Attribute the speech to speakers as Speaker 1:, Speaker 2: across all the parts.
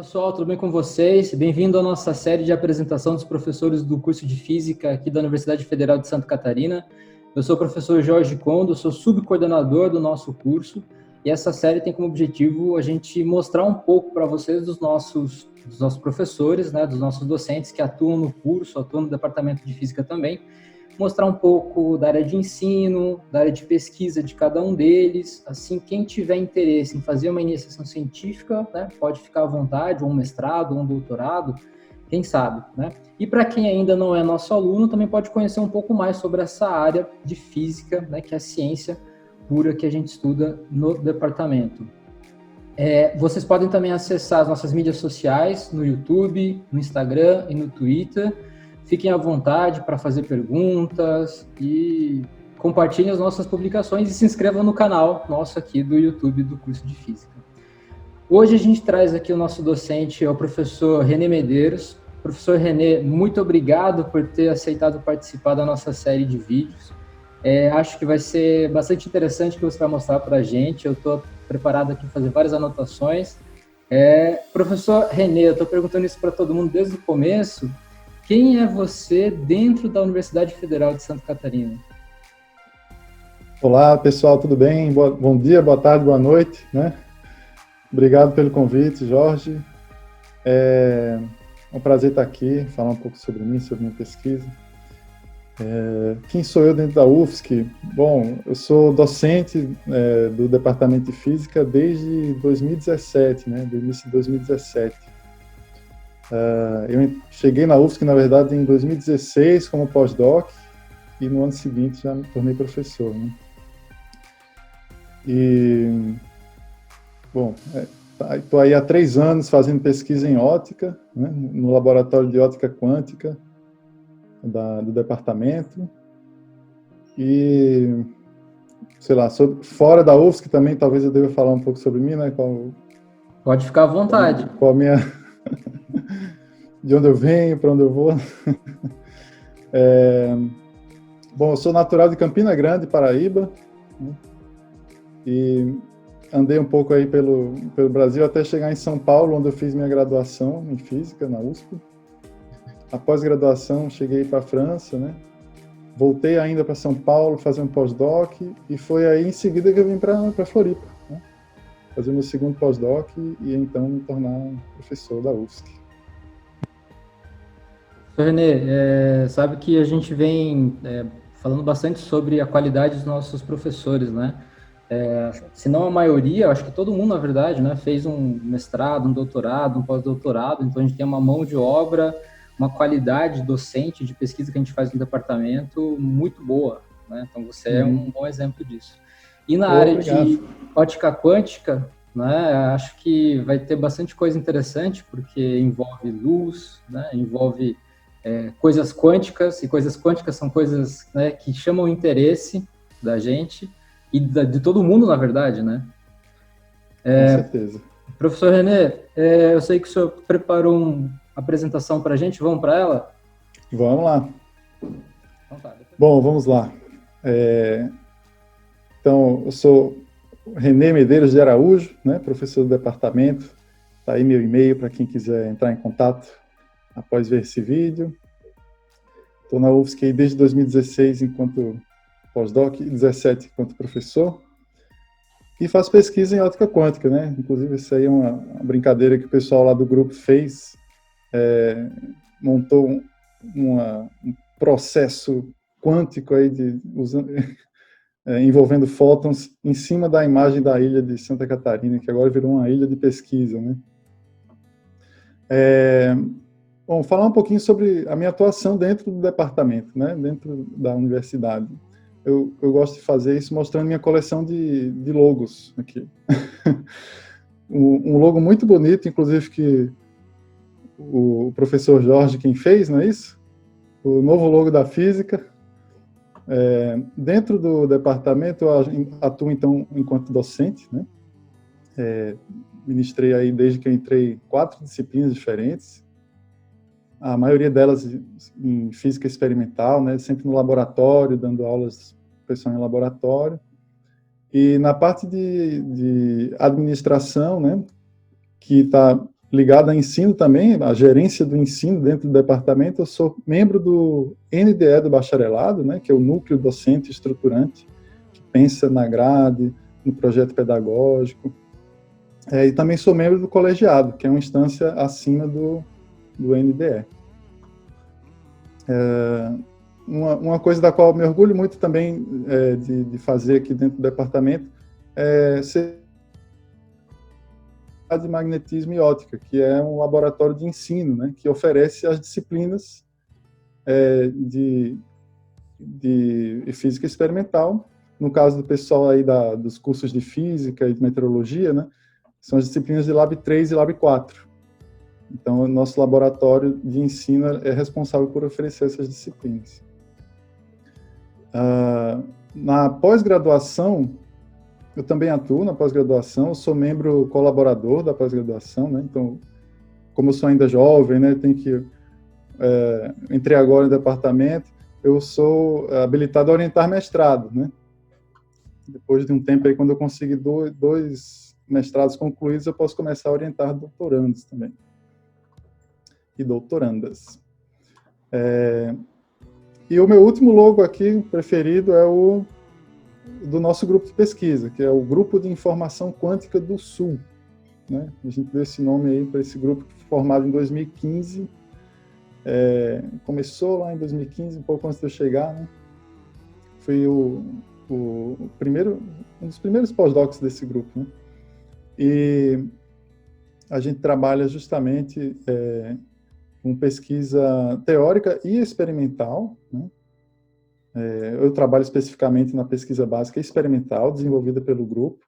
Speaker 1: Pessoal, tudo bem com vocês? Bem-vindo à nossa série de apresentação dos professores do curso de Física aqui da Universidade Federal de Santa Catarina. Eu sou o professor Jorge Kondo, sou subcoordenador do nosso curso e essa série tem como objetivo a gente mostrar um pouco para vocês dos nossos professores, né, dos nossos docentes que atuam no curso, atuam no departamento de Física também, mostrar um pouco da área de ensino, da área de pesquisa de cada um deles. Assim, quem tiver interesse em fazer uma iniciação científica, né, pode ficar à vontade, ou um mestrado, ou um doutorado, quem sabe, né? E para quem ainda não é nosso aluno, também pode conhecer um pouco mais sobre essa área de física, né, que é a ciência pura que a gente estuda no departamento. Vocês podem também acessar as nossas mídias sociais no YouTube, no Instagram e no Twitter. Fiquem à vontade para fazer perguntas e compartilhem as nossas publicações e se inscrevam no canal nosso aqui do YouTube do curso de Física. Hoje a gente traz aqui o nosso docente, o professor René Medeiros. Professor René, muito obrigado por ter aceitado participar da nossa série de vídeos. Acho que vai ser bastante interessante o que você vai mostrar para a gente. Eu estou preparado aqui para fazer várias anotações. Professor René, eu estou perguntando isso para todo mundo desde o começo. Quem é você dentro da Universidade Federal de Santa Catarina?
Speaker 2: Olá, pessoal, tudo bem? Bom dia, boa tarde, boa noite, né? Obrigado pelo convite, Jorge. É um prazer estar aqui, falar um pouco sobre mim, sobre minha pesquisa. Quem sou eu dentro da UFSC? Bom, eu sou docente do Departamento de Física desde 2017, né? Do início de 2017. Eu cheguei na UFSC, na verdade, em 2016 como pós-doc e no ano seguinte já me tornei professor, né? E, bom, estou aí há 3 anos fazendo pesquisa em ótica, né, no laboratório de ótica quântica do departamento. E, sei lá, fora da UFSC também, talvez eu deva falar um pouco sobre mim, né?
Speaker 1: Pode ficar à vontade.
Speaker 2: Qual a minha... de onde eu venho, para onde eu vou. Bom, eu sou natural de Campina Grande, Paraíba, né? E andei um pouco aí pelo Brasil até chegar em São Paulo, onde eu fiz minha graduação em Física, na USP. Após graduação, cheguei para a França, né? Voltei ainda para São Paulo, fazer um pós-doc, e foi aí em seguida que eu vim para Floripa, né? Fazer meu segundo pós-doc e então me tornar professor da UFSC.
Speaker 1: Renê, sabe que a gente vem falando bastante sobre a qualidade dos nossos professores, né? Se não a maioria, acho que todo mundo, na verdade, né, fez um mestrado, um doutorado, um pós-doutorado, então a gente tem uma mão de obra, uma qualidade docente de pesquisa que a gente faz no departamento muito boa, né? Então você é um bom exemplo disso. E na área de ótica quântica, né, acho que vai ter bastante coisa interessante, porque envolve luz, né, envolve coisas quânticas, e coisas quânticas são coisas, né, que chamam o interesse da gente e de todo mundo, na verdade, né?
Speaker 2: Com certeza.
Speaker 1: Professor René, eu sei que o senhor preparou uma apresentação para a gente, vamos para ela?
Speaker 2: Vamos lá.
Speaker 1: Então, tá.
Speaker 2: Bom, vamos lá. Então, eu sou René Medeiros de Araújo, né, professor do departamento. Está aí meu e-mail para quem quiser entrar em contato após ver esse vídeo. Estou na UFSC desde 2016 enquanto pós-doc e 2017 enquanto professor. E faço pesquisa em ótica quântica, né? Inclusive, isso aí é uma brincadeira que o pessoal lá do grupo fez. Montou um processo quântico aí envolvendo fótons em cima da imagem da ilha de Santa Catarina, que agora virou uma ilha de pesquisa, né? Bom, falar um pouquinho sobre a minha atuação dentro do departamento, né? Dentro da universidade. Eu gosto de fazer isso mostrando minha coleção de logos aqui. Um logo muito bonito, inclusive, que o professor Jorge quem fez, não é isso? O novo logo da física. Dentro do departamento, eu atuo, então, enquanto docente, né? Ministrei aí, desde que eu entrei, 4 disciplinas diferentes. A maioria delas em física experimental, né? Sempre no laboratório, dando aulas para pessoal em laboratório. E na parte de administração, né? Que está ligado a ensino também, a gerência do ensino dentro do departamento. Eu sou membro do NDE do bacharelado, né, que é o Núcleo Docente Estruturante, que pensa na grade, no projeto pedagógico. E também sou membro do colegiado, que é uma instância acima do NDE. Uma coisa da qual eu me orgulho muito também de fazer aqui dentro do departamento é ser de magnetismo e ótica, que é um laboratório de ensino, né, que oferece as disciplinas de física experimental. No caso do pessoal aí dos cursos de física e de meteorologia, né, são as disciplinas de Lab 3 e Lab 4. Então, o nosso laboratório de ensino é responsável por oferecer essas disciplinas. Na pós-graduação, eu também atuo na pós-graduação, eu sou membro colaborador da pós-graduação, né? Então, como eu sou ainda jovem, né, entrei agora no departamento, eu sou habilitado a orientar mestrado, né? Depois de um tempo aí, quando eu conseguir dois mestrados concluídos, eu posso começar a orientar doutorandos também. E doutorandas. E o meu último logo aqui, preferido, é o do nosso grupo de pesquisa, que é o Grupo de Informação Quântica do Sul, né? A gente deu esse nome aí para esse grupo, formado em 2015, começou lá em 2015, um pouco antes de eu chegar, né? Fui um dos primeiros pós-docs desse grupo, né? E a gente trabalha justamente com pesquisa teórica e experimental, né? Eu trabalho especificamente na pesquisa básica e experimental, desenvolvida pelo grupo,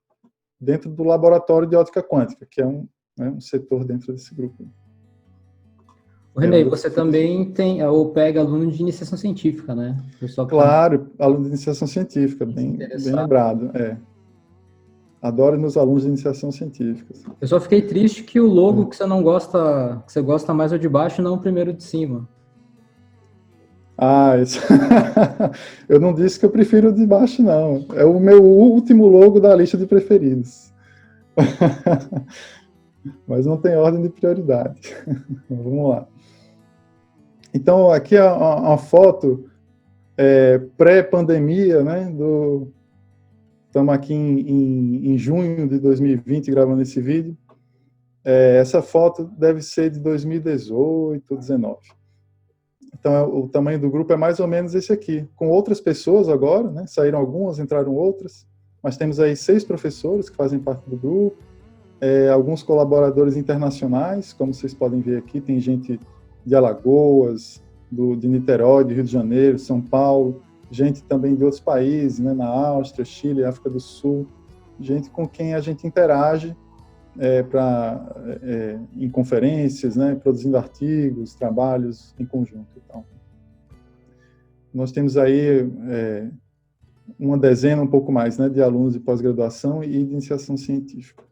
Speaker 2: dentro do Laboratório de Ótica Quântica, que é um setor dentro desse grupo.
Speaker 1: René, você também pega aluno de iniciação científica, né?
Speaker 2: Claro, aluno de iniciação científica, bem lembrado. Adoro meus alunos de iniciação científica.
Speaker 1: Eu só fiquei triste que o logo que você não gosta, que você gosta mais é o de baixo e não o primeiro de cima.
Speaker 2: Isso. Eu não disse que eu prefiro o de baixo, não. É o meu último logo da lista de preferidos. Mas não tem ordem de prioridade. Vamos lá. Então, aqui é uma foto pré-pandemia, né? Estamos aqui em junho de 2020 gravando esse vídeo. Essa foto deve ser de 2018, 2019. Então, o tamanho do grupo é mais ou menos esse aqui, com outras pessoas agora, né? Saíram algumas, entraram outras, mas temos aí 6 professores que fazem parte do grupo, alguns colaboradores internacionais, como vocês podem ver aqui, tem gente de Alagoas, de Niterói, de Rio de Janeiro, São Paulo, gente também de outros países, né? Na Áustria, Chile, África do Sul, gente com quem a gente interage em conferências, né, produzindo artigos, trabalhos em conjunto. Então, nós temos aí uma dezena, um pouco mais, né, de alunos de pós-graduação e de iniciação científica.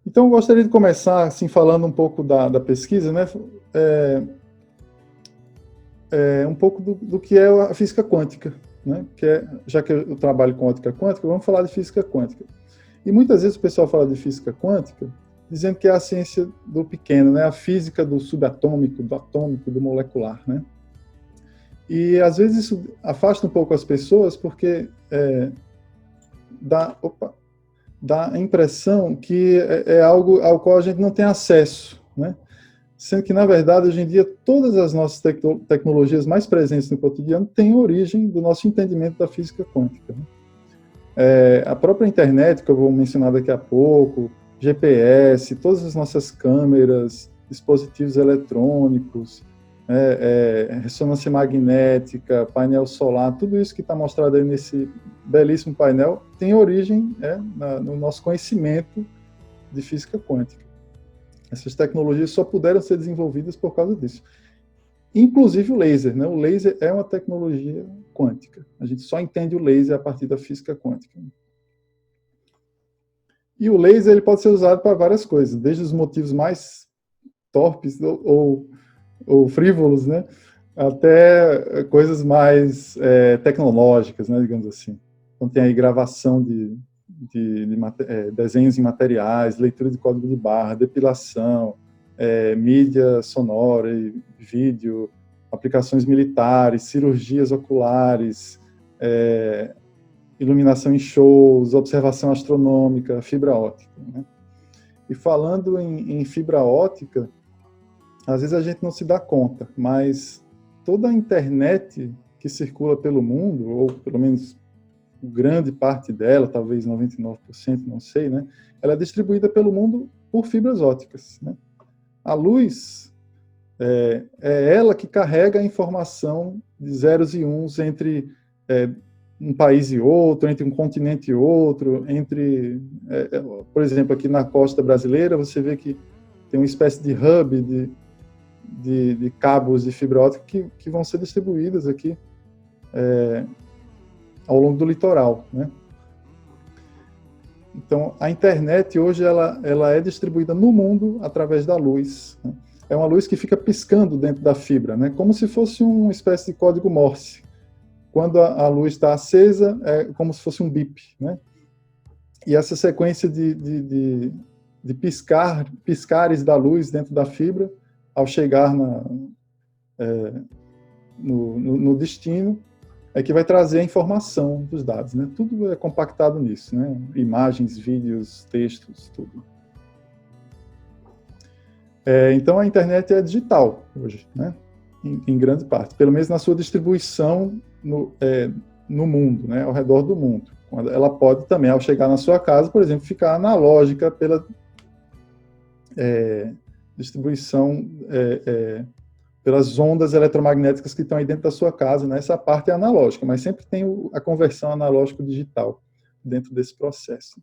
Speaker 2: Então, eu gostaria de começar assim, falando um pouco da pesquisa, né, um pouco do que é a física quântica, né, já que eu trabalho com ótica quântica, vamos falar de física quântica. E muitas vezes o pessoal fala de física quântica dizendo que é a ciência do pequeno, né? A física do subatômico, do atômico, do molecular, né? E às vezes isso afasta um pouco as pessoas porque dá a impressão que é algo ao qual a gente não tem acesso, né? Sendo que, na verdade, hoje em dia, todas as nossas tecnologias mais presentes no cotidiano têm origem do nosso entendimento da física quântica, né? A própria internet, que eu vou mencionar daqui a pouco, GPS, todas as nossas câmeras, dispositivos eletrônicos, ressonância magnética, painel solar, tudo isso que está mostrado aí nesse belíssimo painel tem origem no nosso conhecimento de física quântica. Essas tecnologias só puderam ser desenvolvidas por causa disso. Inclusive o laser, né? O laser é uma tecnologia quântica. A gente só entende o laser a partir da física quântica. E o laser ele pode ser usado para várias coisas, desde os motivos mais torpes ou frívolos, né? Até coisas mais tecnológicas, né? Digamos assim. Então tem aí gravação de desenhos em materiais, leitura de código de barra, depilação, mídia sonora e vídeo, aplicações militares, cirurgias oculares, iluminação em shows, observação astronômica, fibra óptica, né? E falando em fibra óptica, às vezes a gente não se dá conta, mas toda a internet que circula pelo mundo, ou pelo menos grande parte dela, talvez 99%, não sei, né? Ela é distribuída pelo mundo por fibras ópticas, né? A luz é ela que carrega a informação de zeros e uns entre um país e outro, entre um continente e outro, por exemplo, aqui na costa brasileira, você vê que tem uma espécie de hub de cabos de fibra óptica que vão ser distribuídas aqui ao longo do litoral, né? Então, a internet hoje ela é distribuída no mundo através da luz, né? É uma luz que fica piscando dentro da fibra, né? Como se fosse uma espécie de código Morse. Quando a luz está acesa, é como se fosse um bip, né? E essa sequência de piscares da luz dentro da fibra, ao chegar no destino, é que vai trazer a informação dos dados, né? Tudo é compactado nisso, né? Imagens, vídeos, textos, tudo. Então a internet é digital hoje, né? Em grande parte, pelo menos na sua distribuição no mundo, né? Ao redor do mundo. Ela pode também, ao chegar na sua casa, por exemplo, ficar analógica pela distribuição pelas ondas eletromagnéticas que estão aí dentro da sua casa, né? Essa parte é analógica, mas sempre tem a conversão analógico-digital dentro desse processo.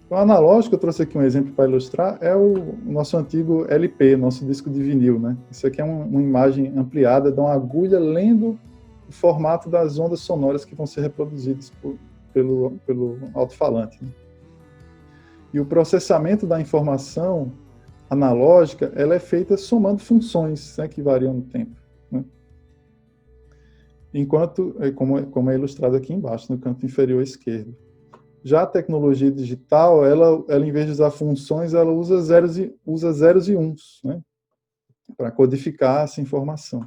Speaker 2: Então, analógico, eu trouxe aqui um exemplo para ilustrar, é o nosso antigo LP, nosso disco de vinil, né? Isso aqui é uma imagem ampliada de uma agulha lendo o formato das ondas sonoras que vão ser reproduzidas pelo alto-falante, né? E o processamento da informação analógica, ela é feita somando funções, né, que variam no tempo, né? Enquanto, como é ilustrado aqui embaixo, no canto inferior esquerdo. Já a tecnologia digital, ela em vez de usar funções, ela usa zeros e uns, né, para codificar essa informação.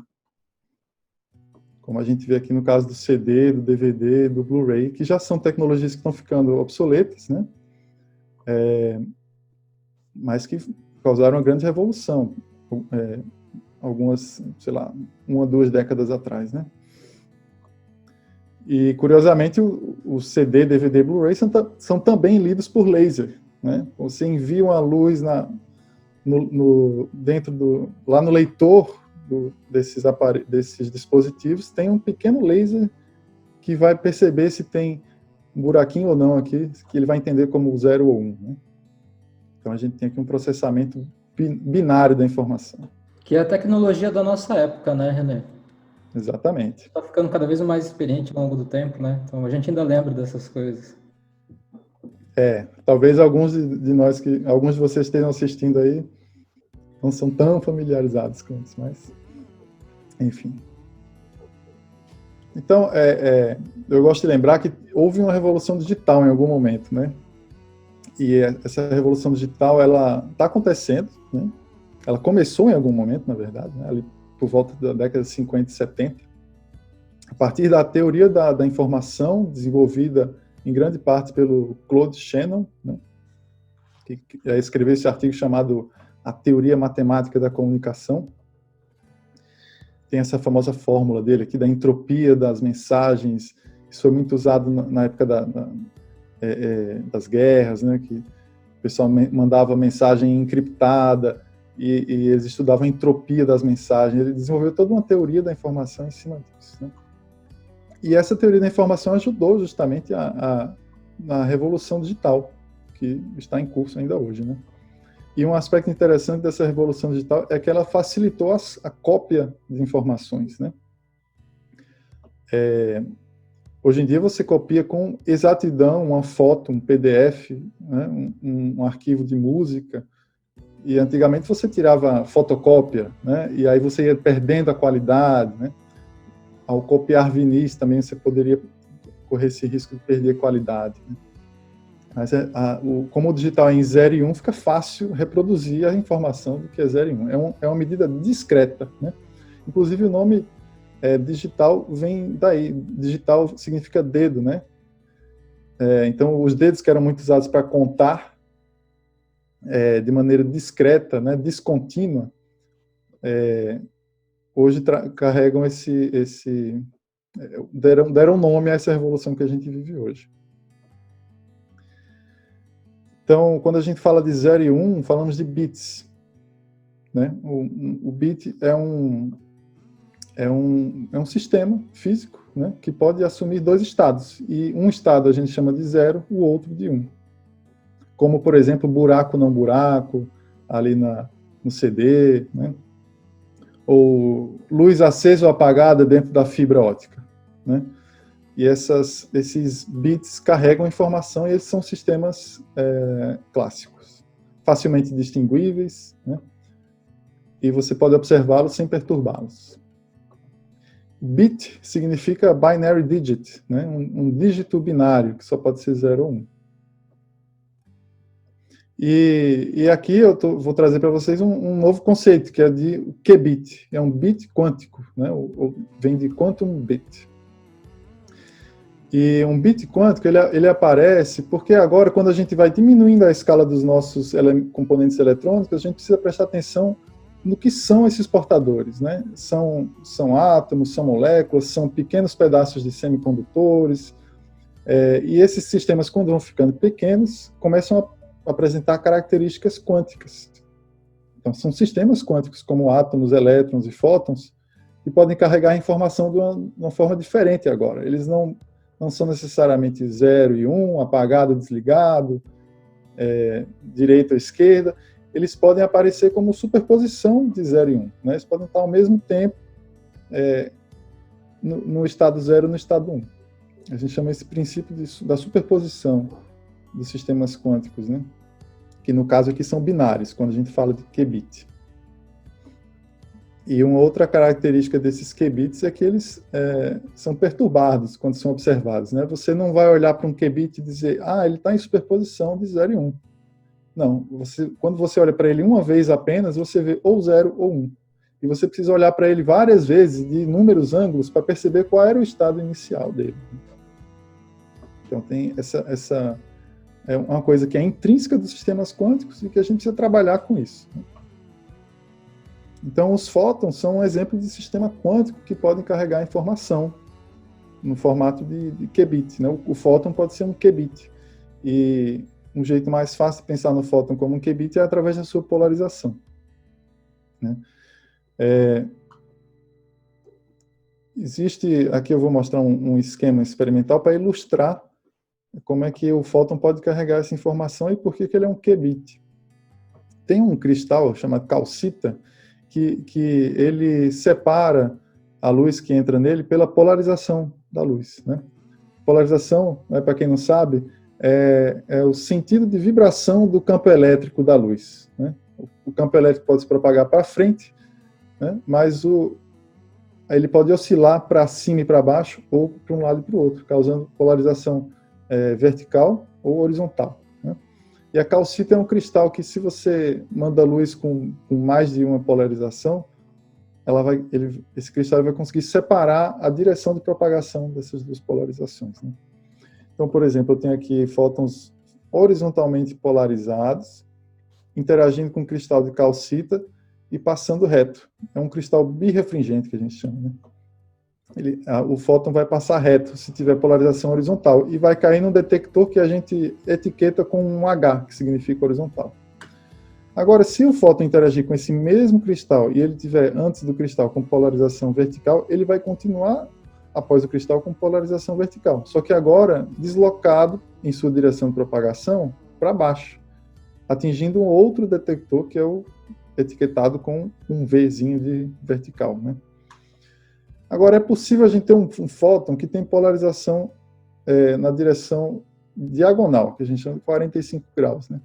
Speaker 2: Como a gente vê aqui no caso do CD, do DVD, do Blu-ray, que já são tecnologias que estão ficando obsoletas, né, mas que causaram uma grande revolução, algumas, sei lá, 1 ou 2 décadas atrás, né? E, curiosamente, o CD, DVD, Blu-ray são também lidos por laser, né? Você envia uma luz lá no leitor desses dispositivos, tem um pequeno laser que vai perceber se tem um buraquinho ou não aqui, que ele vai entender como 0 ou 1, né? Então, a gente tem aqui um processamento binário da informação.
Speaker 1: Que é a tecnologia da nossa época, né, René?
Speaker 2: Exatamente.
Speaker 1: Está ficando cada vez mais experiente ao longo do tempo, né? Então, a gente ainda lembra dessas coisas.
Speaker 2: Talvez alguns de vocês estejam assistindo aí, não são tão familiarizados com isso, mas, enfim. Então, eu gosto de lembrar que houve uma revolução digital em algum momento, né? E essa revolução digital, ela está acontecendo, né? Ela começou em algum momento, na verdade, né? Ali por volta da década de 50 e 70, a partir da teoria da informação, desenvolvida em grande parte pelo Claude Shannon, né? Que escreveu esse artigo chamado A Teoria Matemática da Comunicação. Tem essa famosa fórmula dele aqui, da entropia das mensagens. Isso foi muito usado na época das guerras, né? Que o pessoal mandava mensagem encriptada, e eles estudavam a entropia das mensagens. Ele desenvolveu toda uma teoria da informação em cima disso, né? E essa teoria da informação ajudou justamente na revolução digital, que está em curso ainda hoje, né? E um aspecto interessante dessa revolução digital é que ela facilitou a cópia de informações, né? Hoje em dia você copia com exatidão uma foto, um PDF, né? um arquivo de música. E antigamente você tirava fotocópia, né? E aí você ia perdendo a qualidade, né? Ao copiar vinis também você poderia correr esse risco de perder qualidade, né? Mas como o digital é em 0 e 1, fica fácil reproduzir a informação do que é 0 e 1. É uma medida discreta, né? Inclusive o nome digital vem daí. Digital significa dedo, né? Então os dedos que eram muito usados para contar de maneira discreta, né, descontínua, hoje carregam deram nome a essa revolução que a gente vive hoje. Então, quando a gente fala de 0 e 1, falamos de bits, né? O bit é um sistema físico, né, que pode assumir 2 estados. E um estado a gente chama de 0, o outro de 1. Como, por exemplo, buraco não buraco, ali no CD, né? Ou luz acesa ou apagada dentro da fibra óptica, né? E esses bits carregam informação e eles são sistemas clássicos, facilmente distinguíveis, né? E você pode observá-los sem perturbá-los. Bit significa binary digit, né? Um dígito binário, que só pode ser 0 ou 1. E aqui eu vou trazer para vocês um novo conceito, que é de qubit. É um bit quântico, né? Vem de quantum bit. E um bit quântico, ele aparece porque agora, quando a gente vai diminuindo a escala dos nossos componentes eletrônicos, a gente precisa prestar atenção no que são esses portadores, né? São átomos, são moléculas, são pequenos pedaços de semicondutores, e esses sistemas, quando vão ficando pequenos, começam a apresentar características quânticas. Então, são sistemas quânticos, como átomos, elétrons e fótons, que podem carregar informação de uma forma diferente agora. Eles não são necessariamente 0 e 1, apagado, desligado, direita ou esquerda. Eles podem aparecer como superposição de 0 e 1. Né? Eles podem estar ao mesmo tempo no estado 0 e no estado 1. A gente chama esse princípio da superposição dos sistemas quânticos, né? Que no caso aqui são binários, quando a gente fala de qubit. E uma outra característica desses qubits é que eles são perturbados quando são observados, né? Você não vai olhar para um qubit e dizer, ele está em superposição de 0 e 1. Não, quando você olha para ele uma vez apenas, você vê ou 0 ou 1. E você precisa olhar para ele várias vezes, de inúmeros ângulos, para perceber qual era o estado inicial dele. Então tem essa é uma coisa que é intrínseca dos sistemas quânticos e que a gente precisa trabalhar com isso. Então, os fótons são um exemplo de sistema quântico que podem carregar informação no formato de qubit, né? O fóton pode ser um qubit. E um jeito mais fácil de pensar no fóton como um qubit é através da sua polarização, né? Aqui eu vou mostrar um esquema experimental para ilustrar como é que o fóton pode carregar essa informação e por que ele é um qubit. Tem um cristal chamado calcita que ele separa a luz que entra nele pela polarização da luz, né? Polarização, né, para quem não sabe, é o sentido de vibração do campo elétrico da luz, né? O campo elétrico pode se propagar para frente, né, mas ele pode oscilar para cima e para baixo ou para um lado e para o outro, causando polarização vertical ou horizontal, né? E a calcita é um cristal que, se você manda luz com mais de uma polarização, esse cristal vai conseguir separar a direção de propagação dessas duas polarizações, né? Então, por exemplo, eu tenho aqui fótons horizontalmente polarizados, interagindo com o cristal de calcita e passando reto. É um cristal birrefringente, que a gente chama, né? O fóton vai passar reto, se tiver polarização horizontal, e vai cair num detector que a gente etiqueta com um H, que significa horizontal. Agora, se o fóton interagir com esse mesmo cristal e ele tiver antes do cristal com polarização vertical, ele vai continuar após o cristal com polarização vertical, só que agora deslocado em sua direção de propagação para baixo, atingindo um outro detector que é o etiquetado com um Vzinho de vertical, né? Agora, é possível a gente ter um fóton que tem polarização na direção diagonal, que a gente chama de 45 graus, né?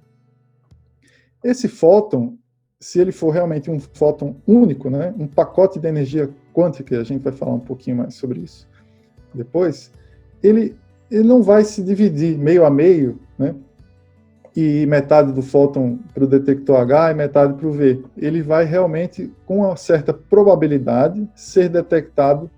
Speaker 2: Esse fóton, se ele for realmente um fóton único, né, um pacote de energia quântica, a gente vai falar um pouquinho mais sobre isso depois, ele não vai se dividir meio a meio, né, e metade do fóton para o detector H e metade para o V. Ele vai realmente, com uma certa probabilidade, ser detectado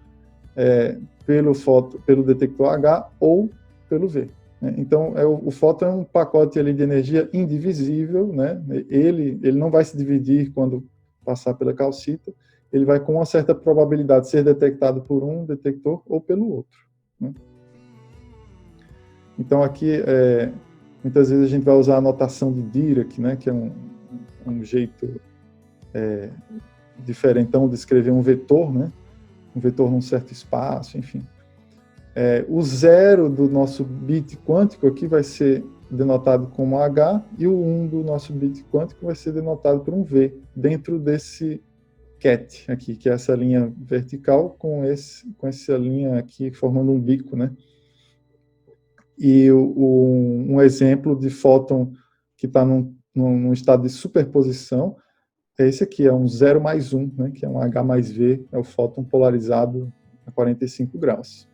Speaker 2: pelo detector H ou pelo V. Né? Então, o fóton é um pacote ali de energia indivisível, né? Ele não vai se dividir quando passar pela calcita, ele vai com uma certa probabilidade ser detectado por um detector ou pelo outro. Né? Então, aqui, muitas vezes a gente vai usar a notação de Dirac, né? Que é um jeito diferentão de escrever um vetor, né? Um vetor num certo espaço, enfim. O zero do nosso bit quântico aqui vai ser denotado como H, e o 1 do nosso bit quântico vai ser denotado por um V, dentro desse cat aqui, que é essa linha vertical com essa linha aqui formando um bico, né? E um exemplo de fóton que está num estado de superposição é esse aqui, é um 0 mais 1, né? Que é um H mais V, é o fóton polarizado a 45 graus.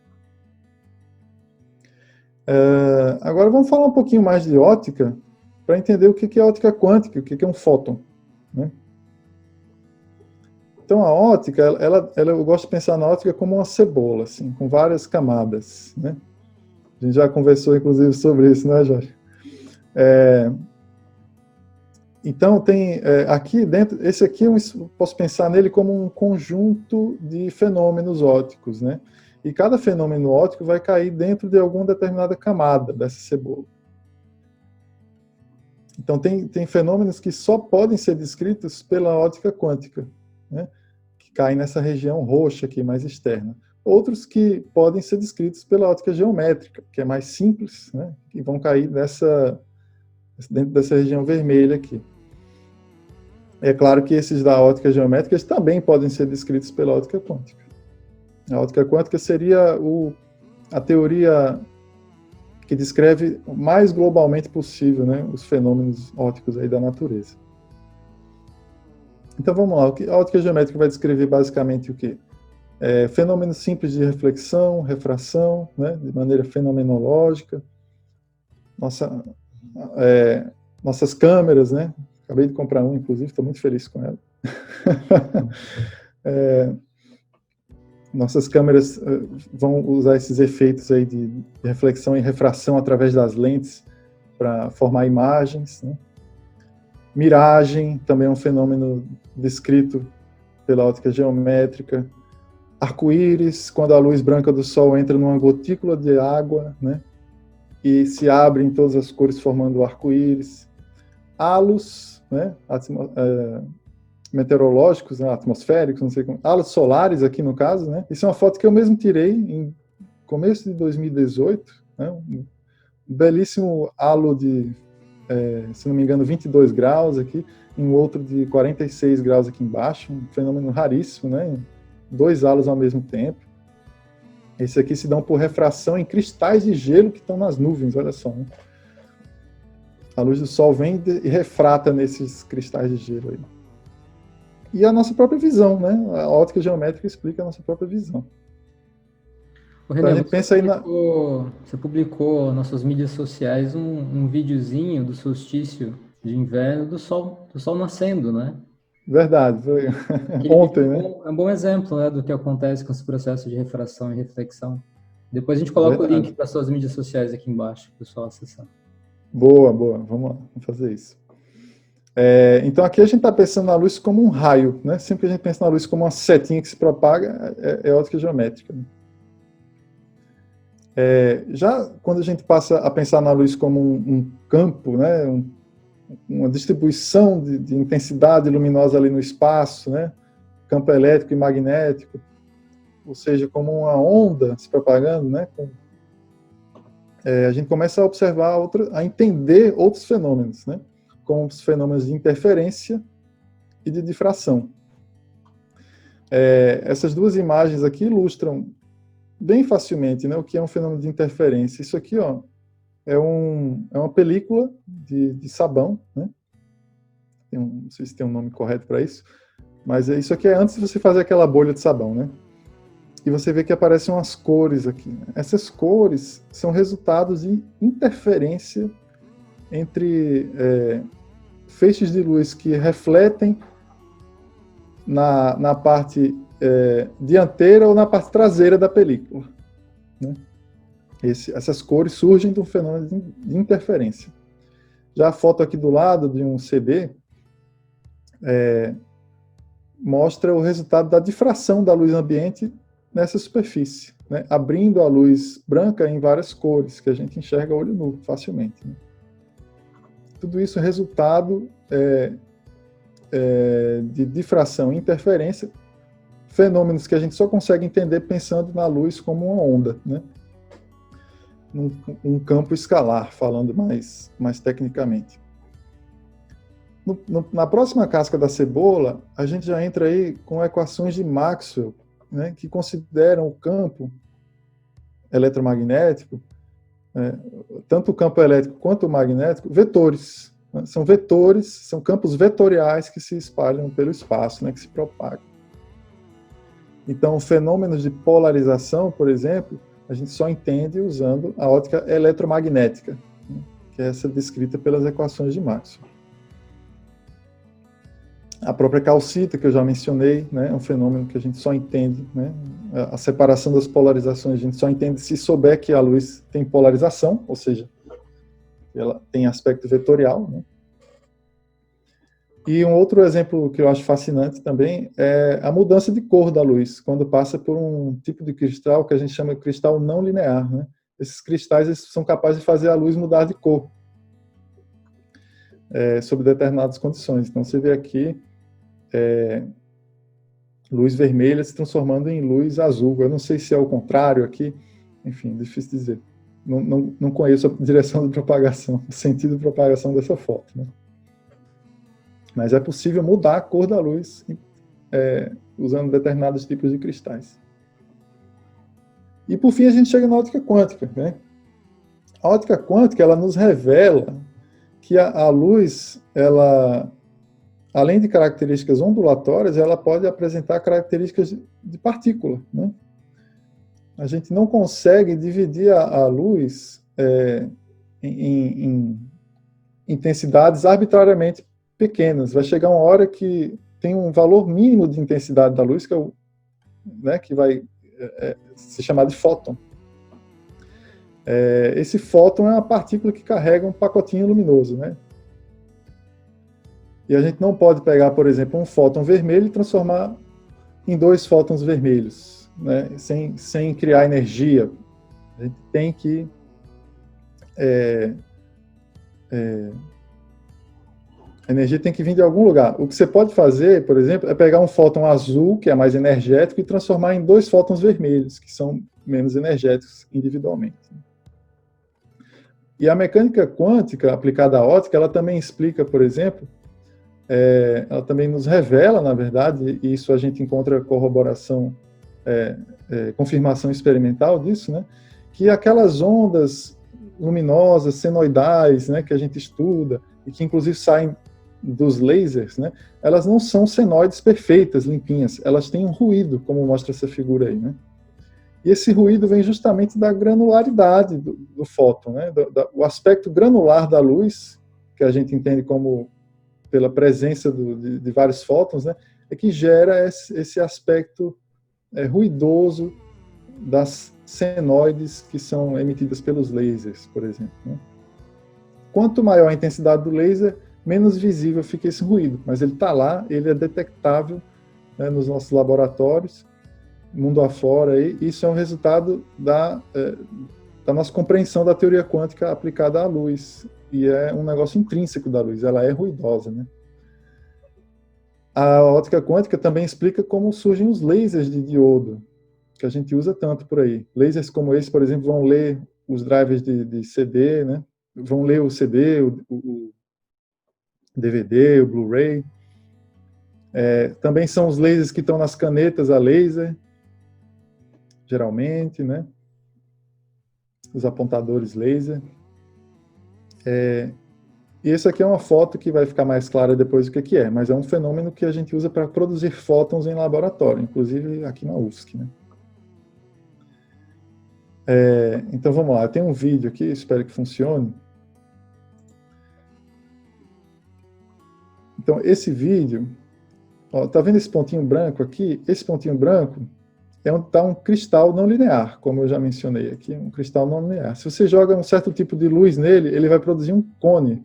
Speaker 2: Agora vamos falar um pouquinho mais de óptica, para entender o que é óptica quântica, o que é um fóton. Né? Então, a óptica, eu gosto de pensar na óptica como uma cebola, assim, com várias camadas. Né? A gente já conversou, inclusive, sobre isso, né, Jorge? Então, tem aqui dentro, esse aqui eu posso pensar nele como um conjunto de fenômenos ópticos, né? E cada fenômeno óptico vai cair dentro de alguma determinada camada dessa cebola. Então, tem fenômenos que só podem ser descritos pela óptica quântica, né? Que caem nessa região roxa aqui, mais externa. Outros que podem ser descritos pela óptica geométrica, que é mais simples, né? E vão cair dentro dessa região vermelha aqui. É claro que esses da óptica geométrica também podem ser descritos pela óptica quântica. A óptica quântica seria a teoria que descreve o mais globalmente possível, né, os fenômenos ópticos aí da natureza. Então vamos lá, a óptica geométrica vai descrever basicamente o quê? Fenômenos simples de reflexão, refração, né, de maneira fenomenológica. Nossas câmeras, né? Acabei de comprar uma, inclusive, estou muito feliz com ela. Nossas câmeras vão usar esses efeitos aí de reflexão e refração através das lentes para formar imagens. Né? Miragem também é um fenômeno descrito pela óptica geométrica. Arco-íris, quando a luz branca do Sol entra numa gotícula de água, né? E se abre em todas as cores formando o arco-íris. Halos, né? Meteorológicos, né, atmosféricos, não sei como, halos solares aqui no caso, né? Isso é uma foto que eu mesmo tirei em começo de 2018, né? Um belíssimo halo de, se não me engano, 22 graus aqui, e um outro de 46 graus aqui embaixo, um fenômeno raríssimo, né? 2 halos ao mesmo tempo. Esse aqui se dão por refração em cristais de gelo que estão nas nuvens, olha só. Né? A luz do Sol vem e refrata nesses cristais de gelo aí. E a nossa própria visão, né? A óptica geométrica explica a nossa própria visão.
Speaker 1: Ô, Renan, você publicou nas suas mídias sociais um videozinho do solstício de inverno do sol nascendo, né?
Speaker 2: Verdade, foi ontem, né?
Speaker 1: É um bom exemplo, né, do que acontece com esse processo de refração e reflexão. Depois a gente coloca o link para suas mídias sociais aqui embaixo, para o pessoal acessar.
Speaker 2: Boa, vamos lá, vamos fazer isso. Então aqui a gente está pensando na luz como um raio, né? Sempre que a gente pensa na luz como uma setinha que se propaga, é óptica geométrica. Já quando a gente passa a pensar na luz como um campo, né? Uma distribuição de intensidade luminosa ali no espaço, né? Campo elétrico e magnético, ou seja, como uma onda se propagando, né? A gente começa a observar a entender outros fenômenos, né? Como os fenômenos de interferência e de difração. Essas duas imagens aqui ilustram bem facilmente, né, o que é um fenômeno de interferência. Isso aqui, ó, é uma película de sabão, né? Não sei se tem um nome correto para isso, mas isso aqui é antes de você fazer aquela bolha de sabão, né? E você vê que aparecem umas cores aqui. Né? Essas cores são resultados de interferência entre feixes de luz que refletem na parte dianteira ou na parte traseira da película, né? Essas cores surgem de um fenômeno de interferência. Já a foto aqui do lado de um CD mostra o resultado da difração da luz ambiente nessa superfície, né? Abrindo a luz branca em várias cores, que a gente enxerga a olho nu facilmente, né? Tudo isso é resultado de difração e interferência, fenômenos que a gente só consegue entender pensando na luz como uma onda, né? Um campo escalar, falando mais tecnicamente. Na próxima casca da cebola, a gente já entra aí com equações de Maxwell, né, que consideram o campo eletromagnético, tanto o campo elétrico quanto o magnético, vetores, né? São vetores, são campos vetoriais que se espalham pelo espaço, né, que se propagam. Então, fenômenos de polarização, por exemplo, a gente só entende usando a ótica eletromagnética, né, que é essa descrita pelas equações de Maxwell. A própria calcita, que eu já mencionei, né, é um fenômeno que a gente só entende, né, a separação das polarizações, a gente só entende se souber que a luz tem polarização, ou seja, ela tem aspecto vetorial, né. E um outro exemplo que eu acho fascinante também é a mudança de cor da luz, quando passa por um tipo de cristal que a gente chama de cristal não linear, né. Esses cristais são capazes de fazer a luz mudar de cor, sob determinadas condições. Então, você vê aqui luz vermelha se transformando em luz azul. Eu não sei se é o contrário aqui, enfim, difícil dizer. Não conheço a direção de propagação, o sentido de propagação dessa foto, né? Mas é possível mudar a cor da luz usando determinados tipos de cristais. E por fim a gente chega na ótica quântica, né? A ótica quântica, ela nos revela que a luz, ela, além de características ondulatórias, ela pode apresentar características de partícula, né? A gente não consegue dividir a luz em intensidades arbitrariamente pequenas. Vai chegar uma hora que tem um valor mínimo de intensidade da luz, que vai se chamar de fóton. Esse fóton é uma partícula que carrega um pacotinho luminoso, né? E a gente não pode pegar, por exemplo, um fóton vermelho e transformar em 2 fótons vermelhos, né? Sem criar energia. A gente tem que a energia tem que vir de algum lugar. O que você pode fazer, por exemplo, é pegar um fóton azul, que é mais energético, e transformar em 2 fótons vermelhos, que são menos energéticos individualmente. E a mecânica quântica aplicada à ótica, ela também explica, por exemplo, ela também nos revela, na verdade, e isso a gente encontra corroboração, confirmação experimental disso, né, que aquelas ondas luminosas, senoidais, né, que a gente estuda, e que inclusive saem dos lasers, né, elas não são senoides perfeitas, limpinhas, elas têm um ruído, como mostra essa figura aí, né? E esse ruído vem justamente da granularidade do fóton, né? O aspecto granular da luz, que a gente entende como pela presença de vários fótons, né, é que gera esse aspecto ruidoso das senoides que são emitidas pelos lasers, por exemplo, né? Quanto maior a intensidade do laser, menos visível fica esse ruído, mas ele está lá, ele é detectável, né, nos nossos laboratórios, mundo afora, e isso é um resultado da nossa compreensão da teoria quântica aplicada à luz, e é um negócio intrínseco da luz, ela é ruidosa, né? A ótica quântica também explica como surgem os lasers de diodo, que a gente usa tanto por aí. Lasers como esse, por exemplo, vão ler os drivers de CD, né? Vão ler o CD, o DVD, o Blu-ray. Também são os lasers que estão nas canetas a laser, geralmente, né? Os apontadores laser. E essa aqui é uma foto que vai ficar mais clara depois do que é, mas é um fenômeno que a gente usa para produzir fótons em laboratório, inclusive aqui na UFSC, né? Então vamos lá, eu tenho um vídeo aqui, espero que funcione. Então, esse vídeo, ó, tá vendo esse pontinho branco aqui? Esse pontinho branco é onde está um cristal não linear, como eu já mencionei aqui, um cristal não linear. Se você joga um certo tipo de luz nele, ele vai produzir um cone.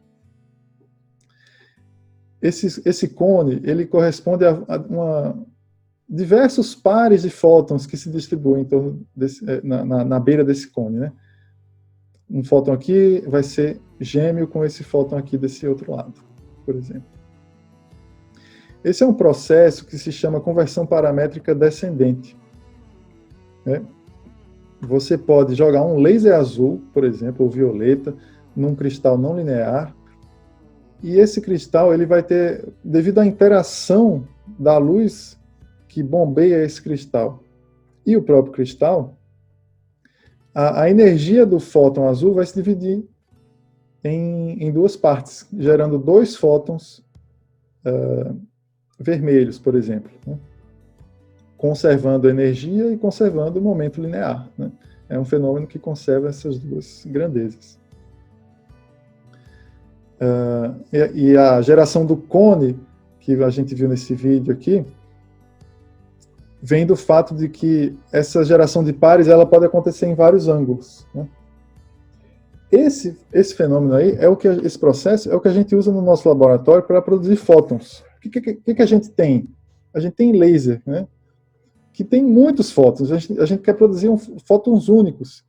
Speaker 2: Esse cone, ele corresponde a diversos pares de fótons que se distribuem em torno na beira desse cone, né? Um fóton aqui vai ser gêmeo com esse fóton aqui desse outro lado, por exemplo. Esse é um processo que se chama conversão paramétrica descendente, né? Você pode jogar um laser azul, por exemplo, ou violeta, num cristal não linear, e esse cristal ele vai ter, devido à interação da luz que bombeia esse cristal e o próprio cristal, a energia do fóton azul vai se dividir em duas partes, gerando dois fótons vermelhos, por exemplo, né? Conservando a energia e conservando o momento linear, né? É um fenômeno que conserva essas duas grandezas. E a geração do cone, que a gente viu nesse vídeo aqui, vem do fato de que essa geração de pares ela pode acontecer em vários ângulos, né? Esse fenômeno aí, esse processo é o que a gente usa no nosso laboratório para produzir fótons. O que a gente tem? A gente tem laser, né? Que tem muitos fótons. A gente quer produzir fótons únicos.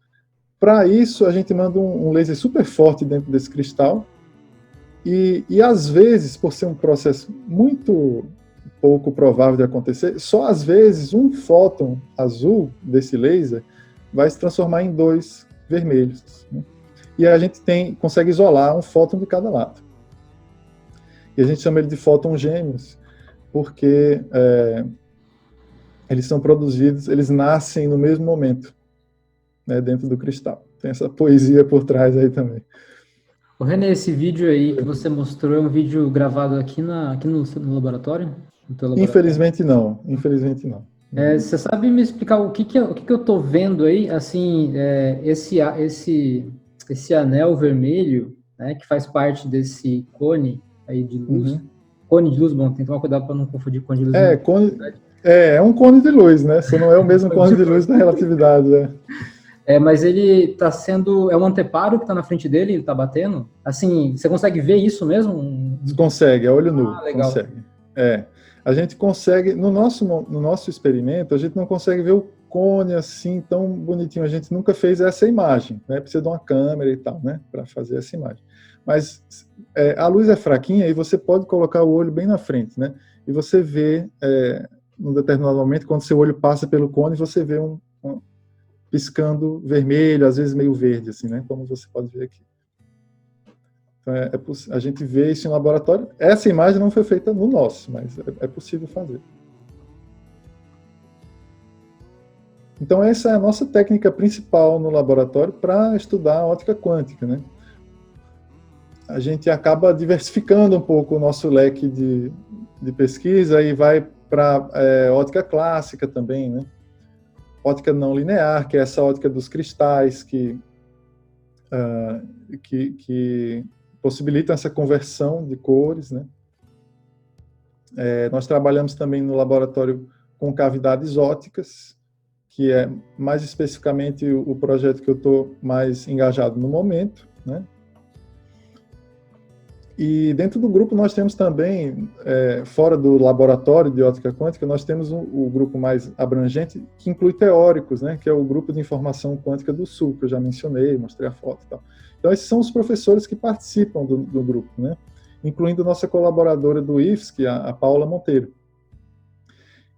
Speaker 2: Para isso, a gente manda um laser super forte dentro desse cristal. E às vezes, por ser um processo muito pouco provável de acontecer, só às vezes um fóton azul desse laser vai se transformar em dois vermelhos, né? E a gente consegue isolar um fóton de cada lado. E a gente chama ele de fótons gêmeos, porque eles são produzidos, eles nascem no mesmo momento, né, dentro do cristal. Tem essa poesia por trás aí também.
Speaker 1: O René, esse vídeo aí que você mostrou é um vídeo gravado aqui no laboratório? No teu laboratório?
Speaker 2: Infelizmente não, infelizmente não.
Speaker 1: Você sabe me explicar o que eu estou vendo aí? Assim, esse anel vermelho, né, que faz parte desse cone aí de luz.
Speaker 2: Uhum.
Speaker 1: Cone de luz, bom, tem que tomar cuidado para não confundir cone de luz.
Speaker 2: É um cone de luz, né? Só não é o mesmo cone de luz da relatividade, né?
Speaker 1: Mas ele está sendo... É um anteparo que está na frente dele, ele está batendo? Assim, você consegue ver isso mesmo?
Speaker 2: Consegue, a olho nu.
Speaker 1: Legal.
Speaker 2: Consegue. A gente consegue... No nosso experimento, a gente não consegue ver o cone assim, tão bonitinho. A gente nunca fez essa imagem, né? Precisa de uma câmera e tal, né? Para fazer essa imagem. Mas a luz é fraquinha e você pode colocar o olho bem na frente, né? E você vê, num determinado momento, quando seu olho passa pelo cone, você vê piscando vermelho, às vezes meio verde, assim, né? Como você pode ver aqui. Então, a gente vê isso em laboratório. Essa imagem não foi feita no nosso, mas é possível fazer. Então, essa é a nossa técnica principal no laboratório para estudar a ótica quântica, né? A gente acaba diversificando um pouco o nosso leque de pesquisa e vai para ótica clássica também, né? Ótica não linear, que é essa ótica dos cristais que possibilitam essa conversão de cores, né? Nós trabalhamos também no laboratório com cavidades ópticas, que é mais especificamente o projeto que eu estou mais engajado no momento, né? E dentro do grupo nós temos também, fora do laboratório de ótica quântica, nós temos o grupo mais abrangente, que inclui teóricos, né, que é o grupo de informação quântica do Sul, que eu já mencionei, mostrei a foto e tal. Então esses são os professores que participam do grupo, né, incluindo nossa colaboradora do IFSC, a Paula Monteiro.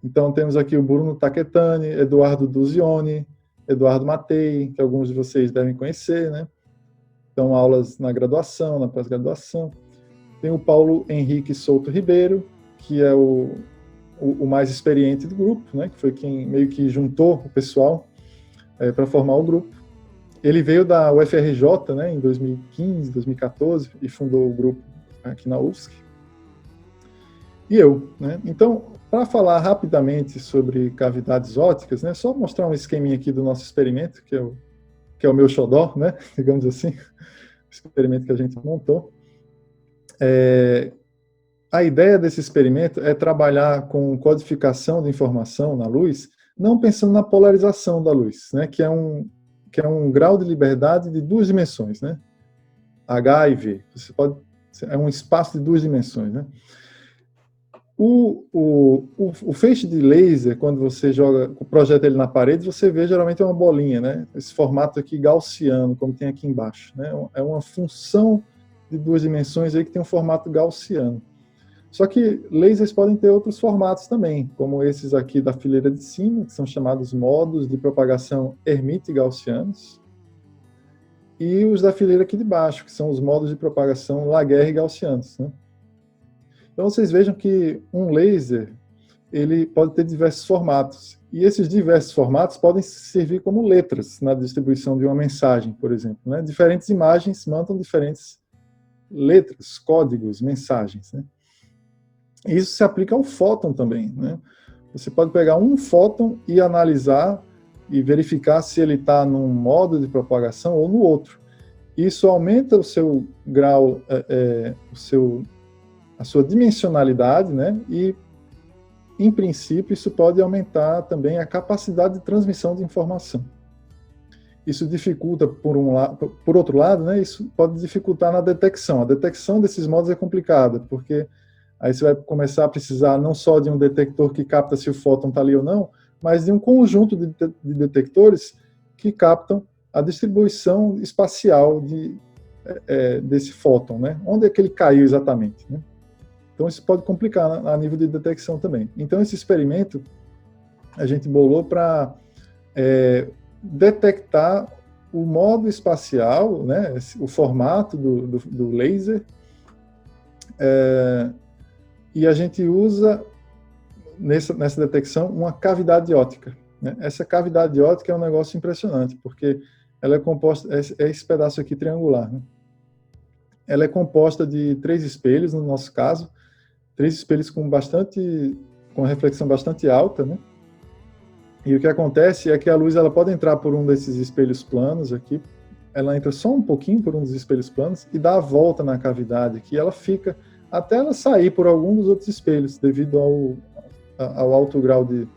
Speaker 2: Então temos aqui o Bruno Taquetani, Eduardo Duzioni, Eduardo Matei, que alguns de vocês devem conhecer, né. Então aulas na graduação, na pós-graduação. Tem o Paulo Henrique Souto Ribeiro, que é o mais experiente do grupo, né, que foi quem meio que juntou o pessoal para formar o grupo. Ele veio da UFRJ, né, em 2015, 2014, e fundou o grupo aqui na UFSC. E eu, né? Então, para falar rapidamente sobre cavidades ópticas, né, só mostrar um esqueminha aqui do nosso experimento, que é o meu xodó, né, digamos assim, o experimento que a gente montou. a ideia desse experimento é trabalhar com codificação de informação na luz, não pensando na polarização da luz, né, que é um grau de liberdade de 2 dimensões, né? H e V. É um espaço de 2 dimensões, né? O feixe de laser, quando você projeta ele na parede, você vê geralmente uma bolinha, né? Esse formato aqui gaussiano, como tem aqui embaixo, né? É uma função de 2 dimensões aí que tem um formato gaussiano. Só que lasers podem ter outros formatos também, como esses aqui da fileira de cima, que são chamados modos de propagação Hermite-gaussianos, e os da fileira aqui de baixo, que são os modos de propagação Laguerre-gaussianos, né? Então vocês vejam que um laser, ele pode ter diversos formatos, e esses diversos formatos podem servir como letras na distribuição de uma mensagem, por exemplo, né? Diferentes imagens mandam diferentes letras, códigos, mensagens, né? Isso se aplica ao fóton também, né? Você pode pegar um fóton e analisar e verificar se ele está num modo de propagação ou no outro. Isso aumenta o seu grau, a sua dimensionalidade, né? E, em princípio, isso pode aumentar também a capacidade de transmissão de informação. Isso dificulta, por outro lado, né? Isso pode dificultar na detecção. A detecção desses modos é complicada, porque aí você vai começar a precisar não só de um detector que capta se o fóton está ali ou não, mas de um conjunto de detectores que captam a distribuição espacial desse fóton, né? Onde é que ele caiu exatamente, né? Então isso pode complicar a nível de detecção também. Então esse experimento a gente bolou para detectar o modo espacial, né? O formato do laser, e a gente usa nessa detecção uma cavidade óptica, né? Essa cavidade óptica é um negócio impressionante, porque ela é composta, esse pedaço aqui triangular, né? Ela é composta de 3 espelhos, no nosso caso, 3 espelhos com reflexão bastante alta, né? E o que acontece é que a luz ela pode entrar por um desses espelhos planos aqui, ela entra só um pouquinho por um dos espelhos planos e dá a volta na cavidade aqui, ela fica até ela sair por algum dos outros espelhos, devido ao alto grau de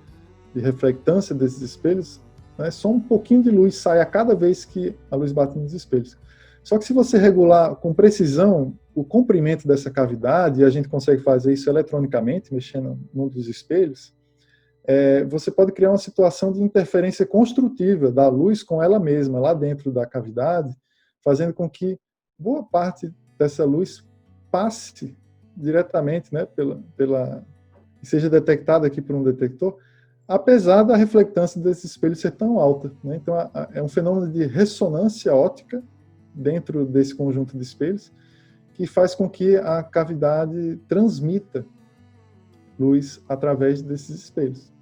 Speaker 2: reflectância desses espelhos, né? Só um pouquinho de luz sai a cada vez que a luz bate nos espelhos. Só que se você regular com precisão o comprimento dessa cavidade, e a gente consegue fazer isso eletronicamente, mexendo num dos espelhos, você pode criar uma situação de interferência construtiva da luz com ela mesma, lá dentro da cavidade, fazendo com que boa parte dessa luz passe diretamente, né, e seja detectada aqui por um detector, apesar da reflectância desse espelho ser tão alta, né? Então, é um fenômeno de ressonância óptica dentro desse conjunto de espelhos, que faz com que a cavidade transmita luz através desses espelhos.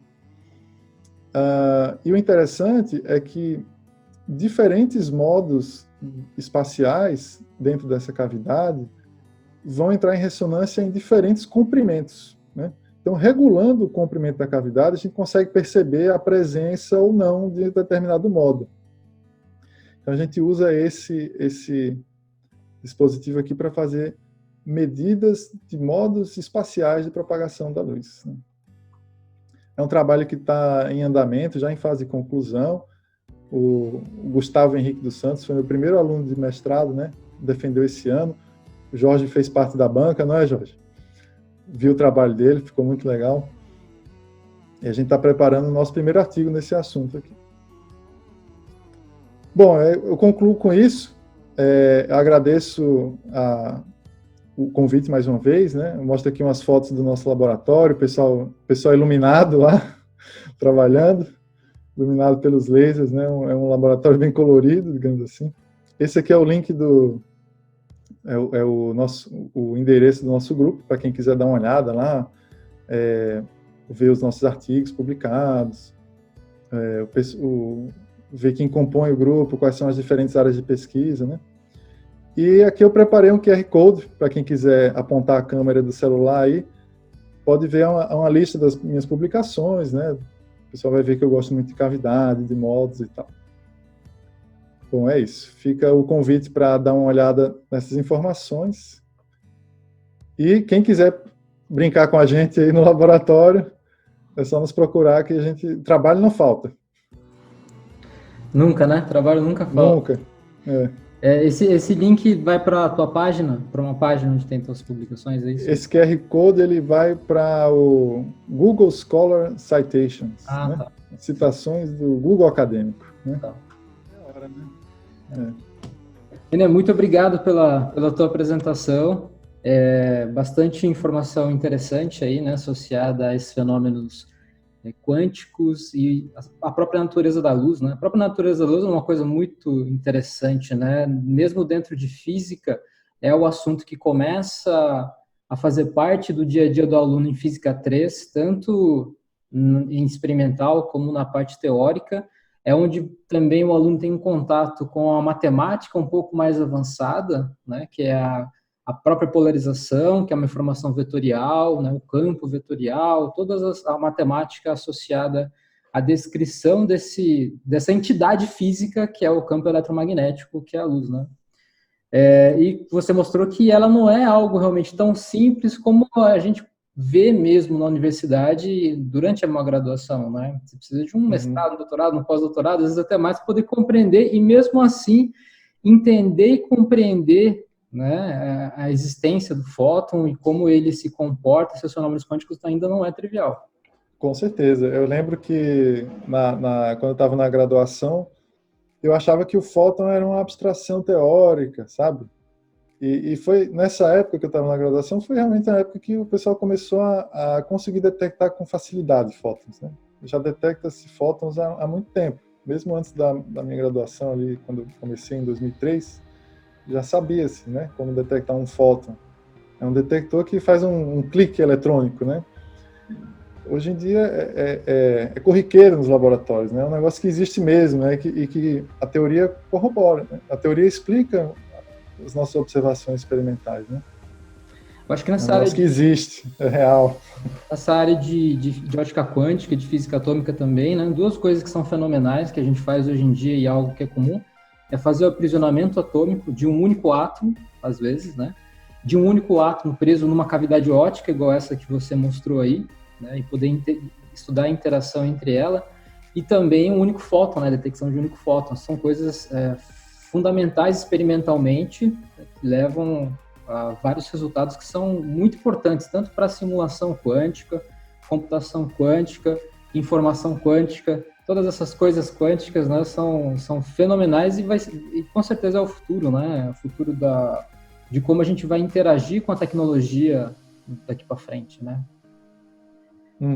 Speaker 2: E o interessante é que diferentes modos espaciais dentro dessa cavidade vão entrar em ressonância em diferentes comprimentos, né? Então, regulando o comprimento da cavidade, a gente consegue perceber a presença ou não de determinado modo. Então, a gente usa esse dispositivo aqui para fazer medidas de modos espaciais de propagação da luz. É um trabalho que está em andamento, já em fase de conclusão. O Gustavo Henrique dos Santos foi meu primeiro aluno de mestrado, né? Defendeu esse ano. O Jorge fez parte da banca, não é, Jorge? Viu o trabalho dele, ficou muito legal. E a gente está preparando o nosso primeiro artigo nesse assunto aqui. Bom, eu concluo com isso. Eu agradeço o convite mais uma vez, né? Eu mostro aqui umas fotos do nosso laboratório, pessoal iluminado lá, trabalhando, iluminado pelos lasers, né? É um laboratório bem colorido, digamos assim. Esse aqui é o link o endereço do nosso grupo, para quem quiser dar uma olhada lá, ver os nossos artigos publicados, ver quem compõe o grupo, quais são as diferentes áreas de pesquisa, né? E aqui eu preparei um QR Code, para quem quiser apontar a câmera do celular aí, pode ver uma lista das minhas publicações, né? O pessoal vai ver que eu gosto muito de cavidade, de modos e tal. Bom, é isso. Fica o convite para dar uma olhada nessas informações. E quem quiser brincar com a gente aí no laboratório, é só nos procurar que a gente... Trabalho não falta.
Speaker 1: Nunca, né? Trabalho nunca falta.
Speaker 2: Nunca. É.
Speaker 1: Esse link vai para a tua página, para uma página onde tem tuas publicações, é isso?
Speaker 2: Esse QR Code ele vai para o Google Scholar Citations, né?
Speaker 1: Tá.
Speaker 2: Citações do Google Acadêmico. Né?
Speaker 1: Tá.
Speaker 2: É hora, né?
Speaker 1: René, muito obrigado pela tua apresentação. Bastante informação interessante aí, né, associada a esses fenômenos quânticos e a própria natureza da luz, né? A própria natureza da luz é uma coisa muito interessante, né? Mesmo dentro de física, é o assunto que começa a fazer parte do dia a dia do aluno em Física 3, tanto em experimental como na parte teórica, é onde também o aluno tem um contato com a matemática um pouco mais avançada, né? Que é a própria polarização, que é uma informação vetorial, né, o campo vetorial, toda a matemática associada à descrição dessa entidade física que é o campo eletromagnético, que é a luz, né? E você mostrou que ela não é algo realmente tão simples como a gente vê mesmo na universidade durante uma graduação, né? Você precisa de um mestrado, um doutorado, um pós-doutorado, às vezes até mais, para poder compreender e mesmo assim entender e compreender, né, a existência do fóton e como ele se comporta, seus fenômenos quânticos ainda não é trivial.
Speaker 2: Com certeza. Eu lembro que quando eu estava na graduação, eu achava que o fóton era uma abstração teórica, sabe? E foi nessa época que eu estava na graduação, foi realmente a época que o pessoal começou a conseguir detectar com facilidade fótons, né? Já detecta-se fótons há muito tempo. Mesmo antes da minha graduação ali, quando eu comecei em 2003, já sabia-se, né, como detectar um fóton. É um detector que faz um clique eletrônico, né? Hoje em dia é corriqueiro nos laboratórios, né? É um negócio que existe mesmo, né? E que a teoria corrobora, né? A teoria explica as nossas observações experimentais, né?
Speaker 1: Eu acho que
Speaker 2: nessa área que existe, é real.
Speaker 1: Nessa área de ótica quântica, de física atômica também, né? Duas coisas que são fenomenais que a gente faz hoje em dia e algo que é comum é fazer o aprisionamento atômico de um único átomo, às vezes, né? De um único átomo preso numa cavidade ótica, igual essa que você mostrou aí, né? E poder estudar a interação entre ela. E também um único fóton, né? Detecção de um único fóton. São coisas fundamentais experimentalmente, né? Que levam a vários resultados que são muito importantes, tanto para a simulação quântica, computação quântica, informação quântica. Todas essas coisas quânticas, né, são fenomenais e com certeza é o futuro, né? O futuro de como a gente vai interagir com a tecnologia daqui para frente, né?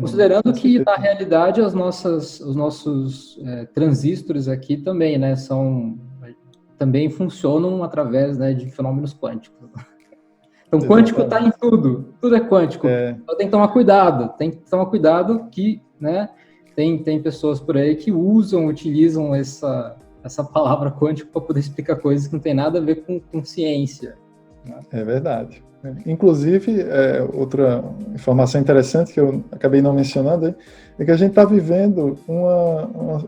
Speaker 1: Considerando que, na realidade, os nossos transistores aqui também, né, também funcionam através, né, de fenômenos quânticos. Então, quântico está em tudo é quântico. Então, tem que tomar cuidado que, né, tem pessoas por aí que utilizam essa palavra quântico para poder explicar coisas que não tem nada a ver com ciência. Né?
Speaker 2: É verdade. Inclusive, outra informação interessante que eu acabei não mencionando é que a gente está vivendo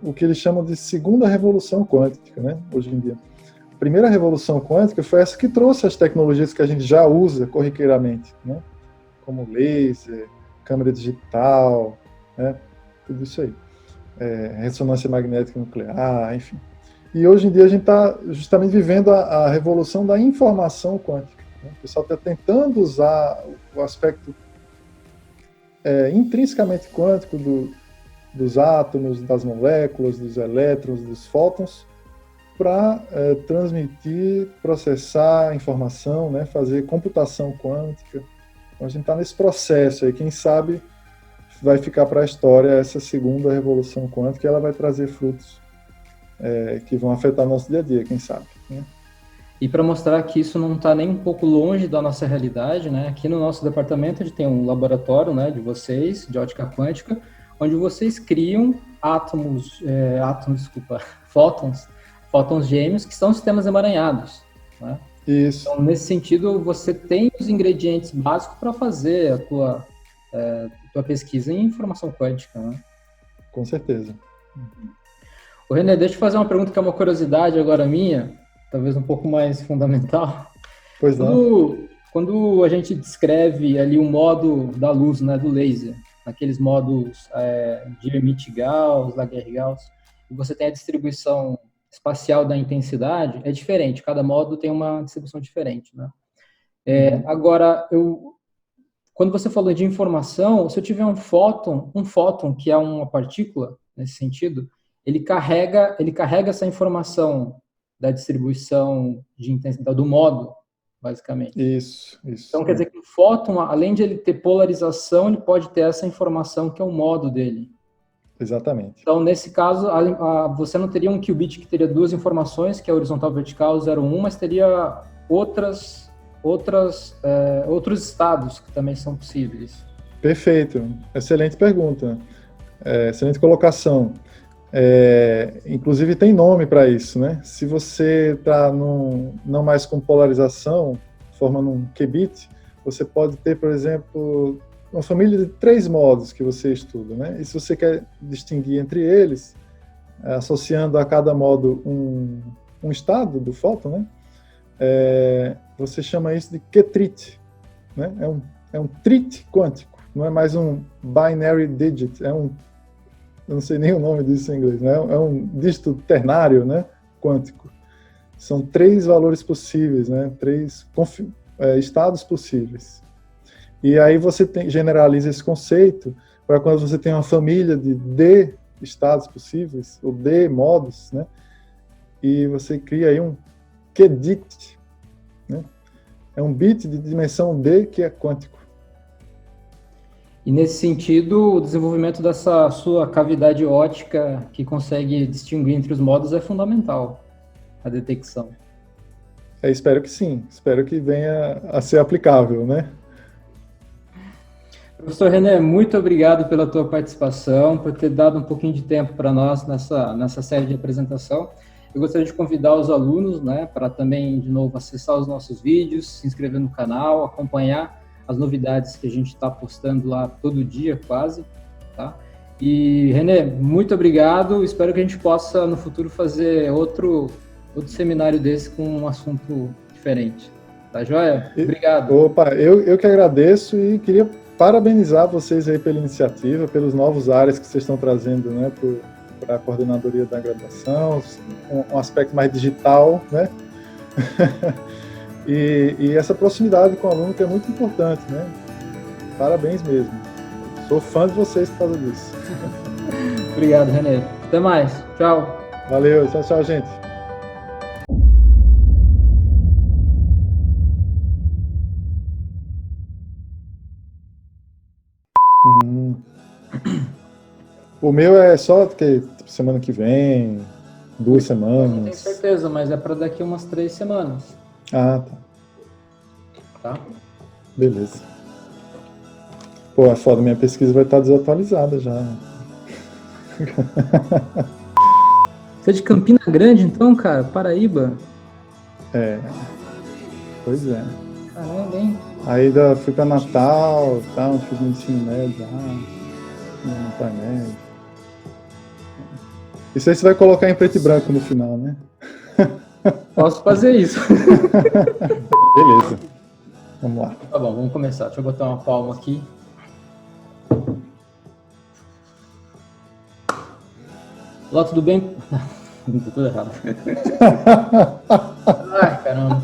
Speaker 2: o que eles chamam de segunda revolução quântica, né, hoje em dia. A primeira revolução quântica foi essa que trouxe as tecnologias que a gente já usa corriqueiramente, né, como laser, câmera digital, né, tudo isso aí, ressonância magnética nuclear, enfim. E hoje em dia a gente está justamente vivendo a revolução da informação quântica. Né? O pessoal está tentando usar o aspecto intrinsecamente quântico dos átomos, das moléculas, dos elétrons, dos fótons, para transmitir, processar informação, né? Fazer computação quântica. Então a gente está nesse processo aí, quem sabe vai ficar para a história essa segunda revolução quântica e ela vai trazer frutos que vão afetar o nosso dia a dia, quem sabe. Né?
Speaker 1: E para mostrar que isso não está nem um pouco longe da nossa realidade, né? Aqui no nosso departamento a gente tem um laboratório, né, de vocês, de ótica quântica, onde vocês criam fótons gêmeos, que são sistemas emaranhados. Né?
Speaker 2: Isso.
Speaker 1: Então, nesse sentido, você tem os ingredientes básicos para fazer a tua pesquisa em informação quântica. Né?
Speaker 2: Com certeza.
Speaker 1: Ô, René, deixa eu fazer uma pergunta que é uma curiosidade agora minha, talvez um pouco mais fundamental.
Speaker 2: Pois não.
Speaker 1: quando a gente descreve ali o modo da luz, né, do laser, aqueles modos de Hermite-Gauss, Laguerre-Gauss, e você tem a distribuição espacial da intensidade, é diferente, cada modo tem uma distribuição diferente, né? Agora, quando você falou de informação, se eu tiver um fóton que é uma partícula, nesse sentido, ele carrega essa informação da distribuição de intensidade, do modo, basicamente.
Speaker 2: Isso.
Speaker 1: Então, quer dizer que o fóton, além de ele ter polarização, ele pode ter essa informação que é o modo dele.
Speaker 2: Exatamente.
Speaker 1: Então, nesse caso, você não teria um qubit que teria duas informações, que é horizontal e vertical 0,1, mas teria outros estados que também são possíveis.
Speaker 2: Perfeito. Excelente pergunta. Excelente colocação. Inclusive tem nome para isso, né? Se você está não mais com polarização, formando um qubit, você pode ter, por exemplo, uma família de 3 modos que você estuda, né? E se você quer distinguir entre eles, associando a cada modo um estado do fóton, né? Você chama isso de qtrit, né? É um trit quântico, não é mais um binary digit, eu não sei nem o nome disso em inglês, né? É um dígito ternário, né? Quântico. São 3 valores possíveis, né? 3 estados possíveis. E aí você generaliza esse conceito para quando você tem uma família de D estados possíveis, ou D modos, né? E você cria aí um qubit, né? É um bit de dimensão D que é quântico.
Speaker 1: E nesse sentido, o desenvolvimento dessa sua cavidade ótica que consegue distinguir entre os modos é fundamental, a detecção.
Speaker 2: Espero que sim, espero que venha a ser aplicável, né?
Speaker 1: Professor René, muito obrigado pela tua participação, por ter dado um pouquinho de tempo para nós nessa série de apresentação. Eu gostaria de convidar os alunos, né, para também, de novo, acessar os nossos vídeos, se inscrever no canal, acompanhar as novidades que a gente está postando lá todo dia, quase, tá? E, René, muito obrigado, espero que a gente possa, no futuro, fazer outro seminário desse com um assunto diferente. Tá joia? Obrigado.
Speaker 2: Opa, eu que agradeço e queria parabenizar vocês aí pela iniciativa, pelos novos áreas que vocês estão trazendo, né, para a coordenadoria da graduação, um aspecto mais digital, né? e essa proximidade com o aluno que é muito importante, né? Parabéns mesmo. Sou fã de vocês por causa disso.
Speaker 1: Obrigado, René. Até mais. Tchau.
Speaker 2: Valeu, tchau, gente. O meu é só que semana que vem, 2 semanas.
Speaker 1: Não tenho certeza, mas é para daqui umas 3 semanas.
Speaker 2: Ah,
Speaker 1: tá.
Speaker 2: Beleza. Pô, é foda, minha pesquisa vai estar desatualizada já.
Speaker 1: Você é de Campina Grande, então, cara? Paraíba?
Speaker 2: Pois é.
Speaker 1: Caramba, hein?
Speaker 2: Aí fui pra Natal, tal, fiz um ensino médio lá, no pai médio. Isso aí você vai colocar em preto e branco no final, né?
Speaker 1: Posso fazer isso.
Speaker 2: Beleza. Vamos lá.
Speaker 1: Tá bom, vamos começar. Deixa eu botar uma palma aqui. Olá, tudo bem? Não, tá tudo errado. Ai, caramba.